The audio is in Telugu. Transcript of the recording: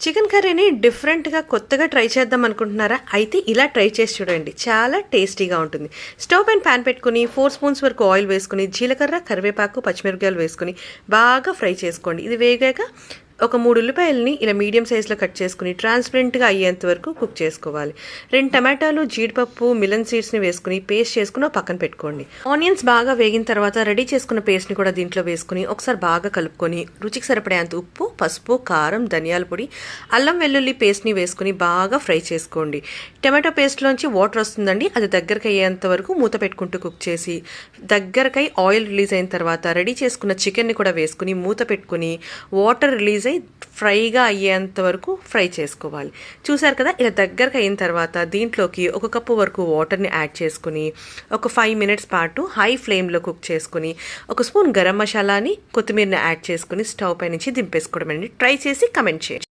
చికెన్ కర్రీని డిఫరెంట్‌గా కొత్తగా ట్రై చేద్దాం అనుకుంటున్నారా? అయితే ఇలా ట్రై చేసి చూడండి. చాలా టేస్టీగా ఉంటుంది. స్టవ్ పైన పాన్ పెట్టుకొని 4 స్పూన్స్ వరకు ఆయిల్ వేసుకొని, జీలకర్ర, కరివేపాకు, పచ్చిమిరపకాయలు వేసుకొని బాగా ఫ్రై చేసుకోండి. ఇది వేగాక ఒక 3 ఉల్లిపాయలని ఇలా మీడియం సైజులో కట్ చేసుకుని ట్రాన్స్పరెంట్‌గా అయ్యేంత వరకు కుక్ చేసుకోవాలి. 2 టమాటాలు, జీడిపప్పు, మిలన్ సీడ్స్‌ని వేసుకుని పేస్ట్ చేసుకుని పక్కన పెట్టుకోండి. ఆనియన్స్ బాగా వేగిన తర్వాత రెడీ చేసుకున్న పేస్ట్‌ని కూడా దీంట్లో వేసుకుని ఒకసారి బాగా కలుపుకొని రుచికి సరిపడేంత ఉప్పు, పసుపు, కారం, ధనియాల పొడి, అల్లం వెల్లుల్లి పేస్ట్‌ని వేసుకుని బాగా ఫ్రై చేసుకోండి. టమాటో పేస్ట్‌లోంచి వాటర్ వస్తుందండి. అది దగ్గరికి అయ్యేంత వరకు మూత పెట్టుకుంటూ కుక్ చేసి దగ్గరకై ఆయిల్ రిలీజ్ అయిన తర్వాత రెడీ చేసుకున్న చికెన్ని కూడా వేసుకుని మూత పెట్టుకుని వాటర్ రిలీజ్ ఫ్రైగా అయ్యేంత వరకు ఫ్రై చేసుకోవాలి. చూసారు కదా, ఇలా దగ్గరకు అయిన తర్వాత దీంట్లోకి 1 కప్పు వరకు వాటర్ని యాడ్ చేసుకుని ఒక 5 మినిట్స్ పాటు హై ఫ్లేమ్లో కుక్ చేసుకుని 1 స్పూన్ గరం మసాలాని, కొత్తిమీరని యాడ్ చేసుకుని స్టవ్ పై నుంచి దింపేసుకోవడం అండి. ట్రై చేసి కమెంట్ చేయండి.